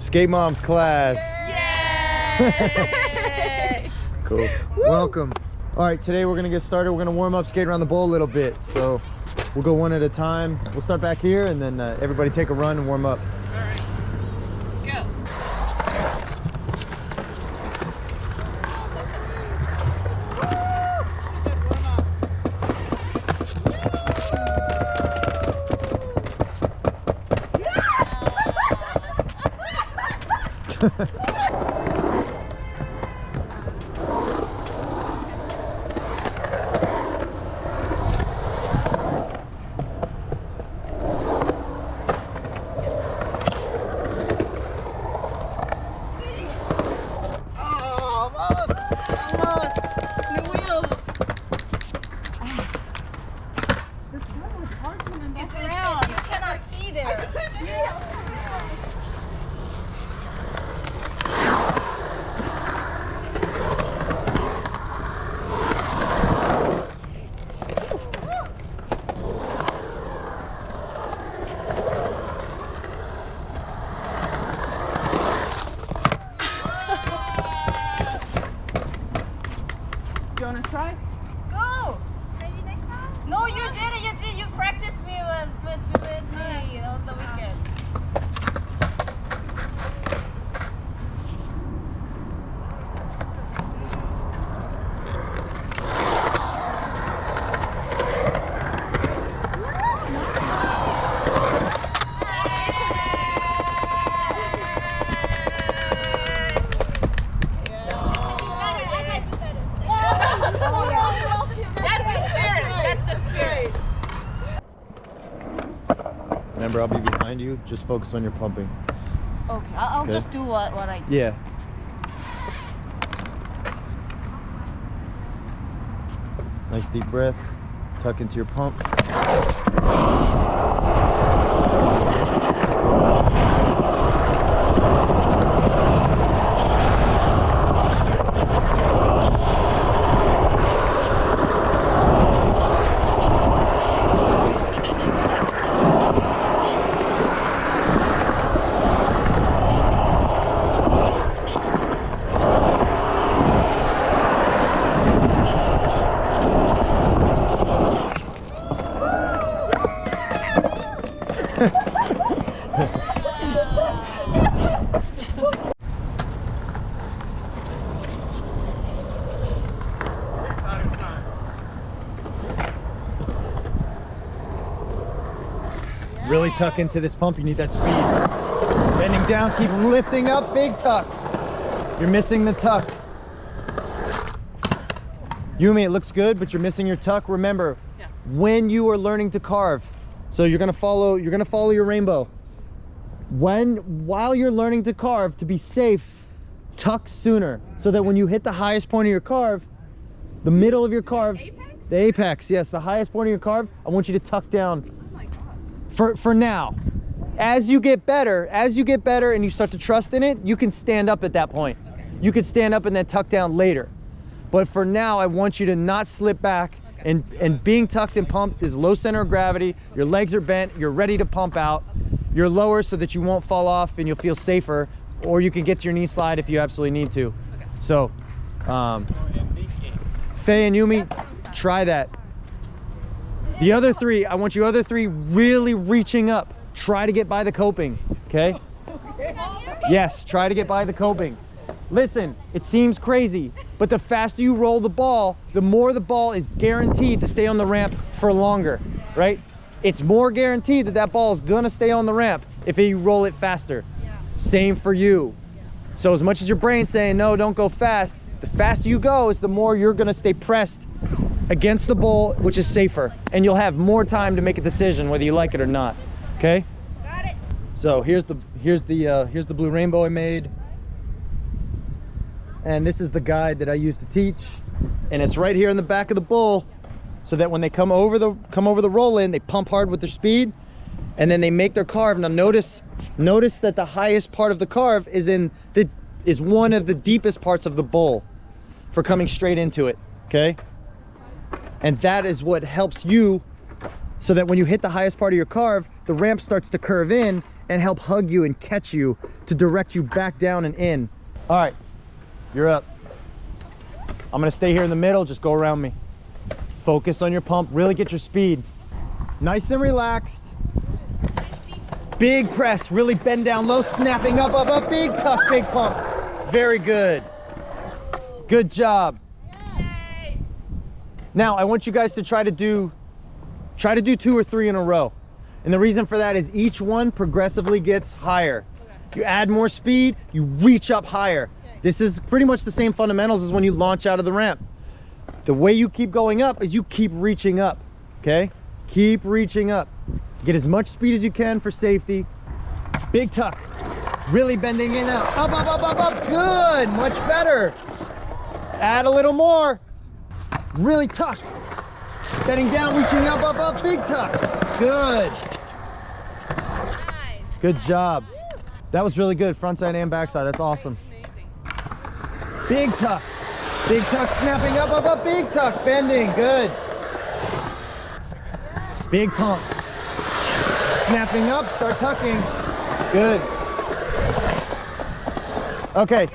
Skate Mom's class. Yay! Cool. Welcome. All right, today we're gonna get started. We're gonna warm up, skate around the bowl a little bit. So we'll go one at a time. We'll start back here and then everybody take a run and warm up. All right, let's go. You want to try? Go! Maybe next time? No, you did it. You did. You practiced me with me on the weekend. Remember, I'll be behind you. Just focus on your pumping. Okay, I'll just do what I do. Yeah. Nice deep breath. Tuck into your pump. Really tuck into this pump. You need that speed. Bending down, keep lifting up, big tuck. You're missing the tuck. Yumi, it looks good, but you're missing your tuck. Remember, when you are learning to carve, so you're gonna follow your rainbow. While you're learning to carve, to be safe, tuck sooner, so that when you hit the highest point of your carve, the middle of your carve, the apex, yes, the highest point of your carve, I want you to tuck down. For now. As you get better and you start to trust in it, you can stand up at that point. Okay. You can stand up and then tuck down later. But for now, I want you to not slip back. Okay. And being tucked and pumped is low center of gravity. Your legs are bent, you're ready to pump out. You're lower so that you won't fall off and you'll feel safer, or you can get to your knee slide if you absolutely need to. Okay. So, Faye and Yumi, try that. The other three, I want you other three really reaching up. Try to get by the coping, okay? Yes, try to get by the coping. Listen, it seems crazy, but the faster you roll the ball, the more the ball is guaranteed to stay on the ramp for longer, right? It's more guaranteed that that ball is gonna stay on the ramp if you roll it faster. Yeah. Same for you. Yeah. So as much as your brain's saying, no, don't go fast, the faster you go is the more you're gonna stay pressed against the bowl, which is safer, and you'll have more time to make a decision whether you like it or not. Okay? Got it. So here's the blue rainbow I made, and this is the guide that I use to teach, and it's right here in the back of the bowl, so that when they come over the roll in, they pump hard with their speed, and then they make their carve. Now notice that the highest part of the carve is one of the deepest parts of the bowl for coming straight into it. Okay? And that is what helps you, so that when you hit the highest part of your carve, the ramp starts to curve in and help hug you and catch you to direct you back down and in. All right, you're up. I'm gonna stay here in the middle, just go around me. Focus on your pump, really get your speed. Nice and relaxed. Big press, really bend down low, snapping up, up, up, big tuck, big pump. Very good. Good job. Now, I want you guys to try to do 2 or 3 in a row. And the reason for that is each one progressively gets higher. You add more speed, you reach up higher. This is pretty much the same fundamentals as when you launch out of the ramp. The way you keep going up is you keep reaching up, okay? Keep reaching up. Get as much speed as you can for safety. Big tuck. Really bending in now. Up, up, up, up, up. Good. Much better. Add a little more. Really tuck. Bending down, reaching up, up, up. Big tuck. Good. Nice. Good job. That was really good. Frontside and backside. That's awesome. Amazing. Big tuck. Big tuck. Snapping up, up, up. Big tuck. Bending. Good. Big pump. Snapping up, start tucking. Good. Okay.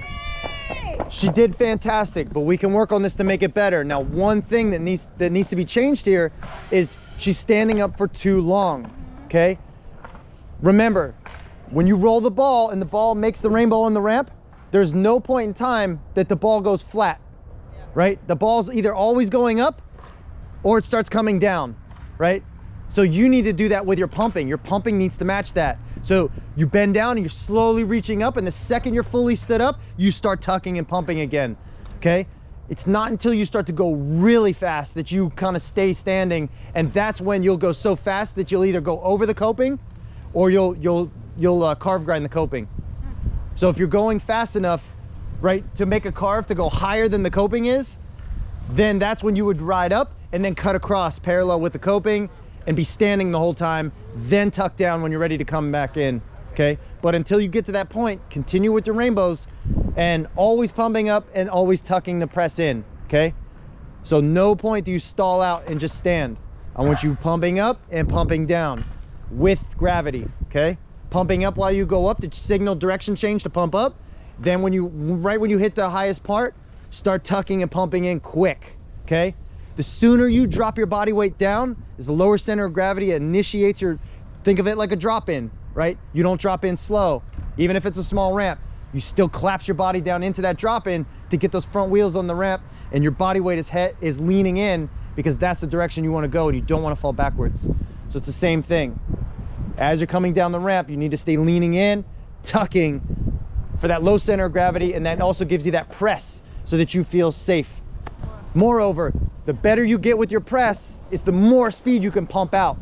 She did fantastic, but we can work on this to make it better. Now, one thing that needs to be changed here is she's standing up for too long, okay? Remember, when you roll the ball and the ball makes the rainbow on the ramp, there's no point in time that the ball goes flat, right? The ball's either always going up or it starts coming down, right? So you need to do that with your pumping. Your pumping needs to match that. So you bend down and you're slowly reaching up, and the second you're fully stood up, you start tucking and pumping again, okay? It's not until you start to go really fast that you kind of stay standing, and that's when you'll go so fast that you'll either go over the coping or you'll carve grind the coping. So if you're going fast enough, right, to make a carve to go higher than the coping is, then that's when you would ride up and then cut across parallel with the coping and be standing the whole time, then tuck down when you're ready to come back in, okay? But until you get to that point, continue with your rainbows and always pumping up and always tucking to press in, okay? So no point do you stall out and just stand. I want you pumping up and pumping down with gravity, okay? Pumping up while you go up to signal direction change to pump up. Then right when you hit the highest part, start tucking and pumping in quick, okay? The sooner you drop your body weight down is the lower center of gravity initiates your, think of it like a drop in, right? You don't drop in slow. Even if it's a small ramp, you still collapse your body down into that drop in to get those front wheels on the ramp, and your body weight is leaning in because that's the direction you want to go and you don't want to fall backwards. So it's the same thing. As you're coming down the ramp, you need to stay leaning in, tucking for that low center of gravity, and that also gives you that press so that you feel safe. Moreover, the better you get with your press, it's the more speed you can pump out.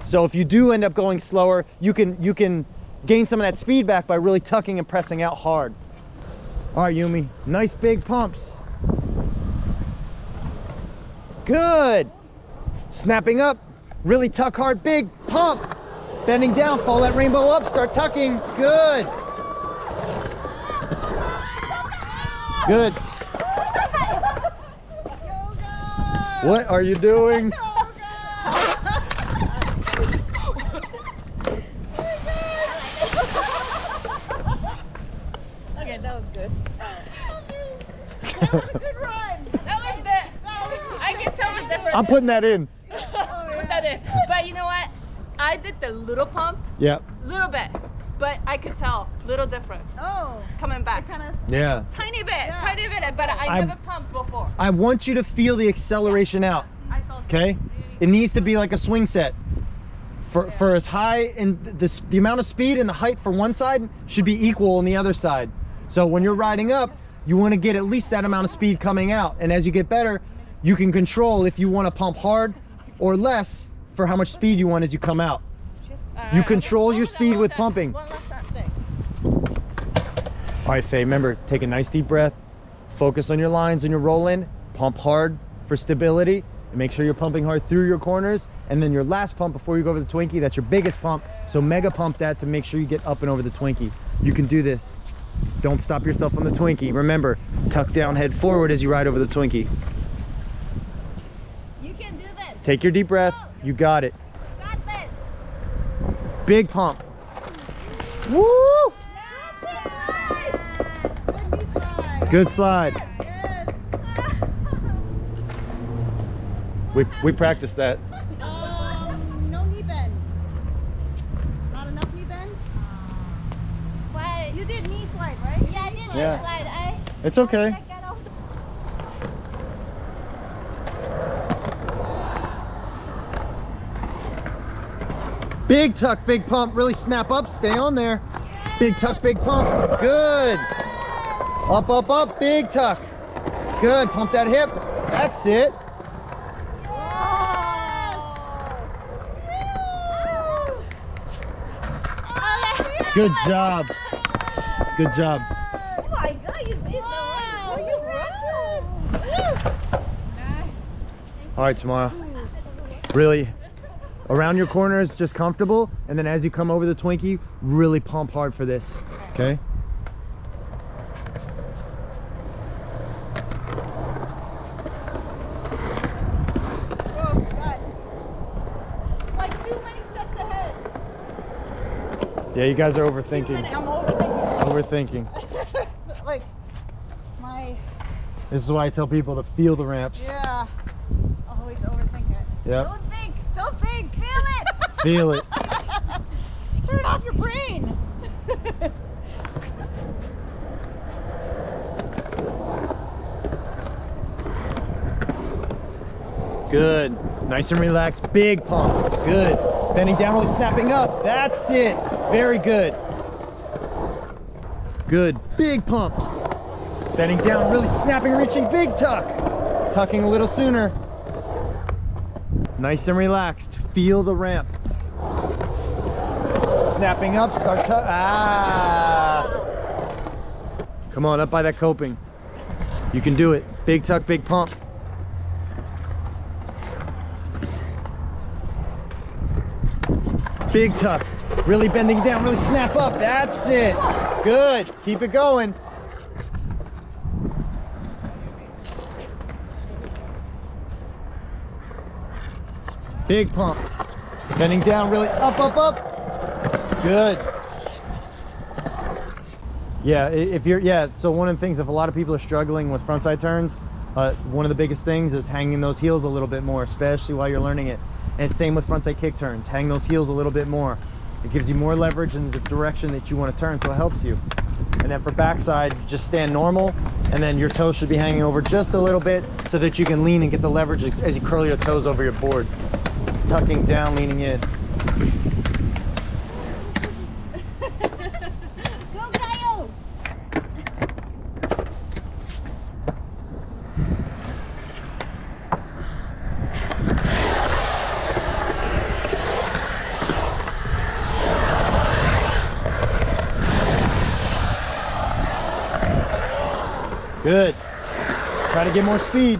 So if you do end up going slower, you can gain some of that speed back by really tucking and pressing out hard. All right, Yumi, nice big pumps. Good. Snapping up, really tuck hard, big pump. Bending down, follow that rainbow up, start tucking. Good. Good. What are you doing? Okay, that was good. That was a good run. That was good. I can tell the difference. I'm putting that in. Put that in. But you know what? I did the little pump, Yeah. little bit, but I could tell little difference Oh, coming back. kind of. Yeah. Tiny bit, but I never pumped before. I want you to feel the acceleration out. I felt Okay, it needs to be like a swing set for as high, and the amount of speed and the height for one side should be equal on the other side. So when you're riding up, you want to get at least that amount of speed coming out, and as you get better, you can control if you want to pump hard or less for how much speed you want as you come out. You control your speed with pumping. One last time. All right, Faye, remember, take a nice deep breath, focus on your lines when you're rolling, pump hard for stability, and make sure you're pumping hard through your corners. And then your last pump before you go over the Twinkie, that's your biggest pump. So mega pump that to make sure you get up and over the Twinkie. You can do this. Don't stop yourself on the Twinkie. Remember, tuck down, head forward as you ride over the Twinkie. You can do this. Take your deep breath. You got it. Got this. Big pump. Woo! Good slide. Yes. We practiced that. No knee bend. Not enough knee bend? Why? You did knee slide, right? Yeah, I did Yeah. slide. It's okay. I got off. Big tuck, big pump. Really snap up. Stay on there. Big tuck, big pump. Good. Up, up, up. Big tuck. Good. Pump that hip. That's it. Good job. Good job. Oh my god, you did that. You rocked it. All right, tomorrow. Really, around your corners, just comfortable. And then as you come over the Twinkie, really pump hard for this. Okay? Oh god. Like too many steps ahead. Yeah, you guys are Too overthinking. many. I'm overthinking. Overthinking. Like my This is why I tell people to feel the ramps. yeah. Always overthink it. Yep. Don't think. Don't think. Feel it. Feel it. Turn off your brain. Good. Nice and relaxed. Big pump. Good. Bending down, really snapping up. That's it. Very good. Good. Big pump. Bending down, really snapping, reaching. Big tuck. Tucking a little sooner. Nice and relaxed. Feel the ramp. Snapping up. Start tuck. Ah. Come on, up by that coping. You can do it. Big tuck, big pump. Big tuck, really bending down, really snap up. That's it. Good. Keep it going. Big pump. Bending down, really up, up, up. Good. Yeah, if you're, so one of the things, if a lot of people are struggling with frontside turns, one of the biggest things is hanging those heels a little bit more, especially while you're learning it. And same with frontside kick turns. Hang those heels a little bit more. It gives you more leverage in the direction that you want to turn, so it helps you. And then for backside, just stand normal, and then your toes should be hanging over just a little bit so that you can lean and get the leverage as you curl your toes over your board. Tucking down, leaning in. Go, Kyle. Good. Try to get more speed.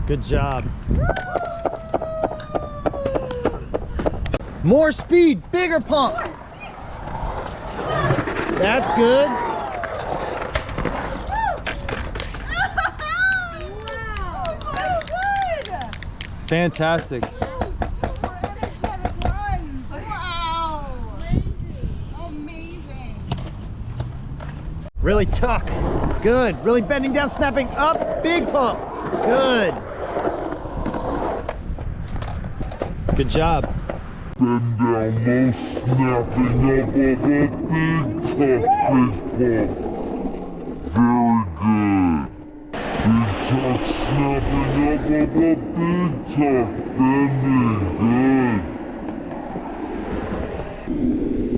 Good job. More speed, bigger pump. That's good. So good. Fantastic. Super energetic runs. Wow. Amazing. Really tuck. Good. Really bending down, snapping up. Big pump. Good. Good job. Bend down low, snapping up of a big tuck, big pump. Very good. Big tuck, snapping up of a big tuck, bending, good.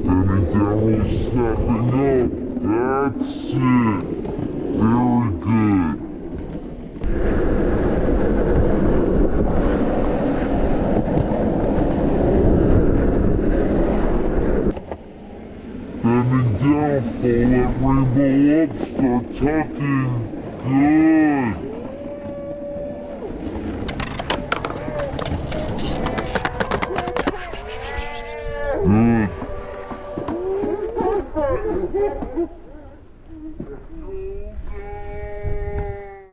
Bending down low, snapping up, that's it. Very good. Bending down, follow that rainbow up, start tucking. Good. Good. If you're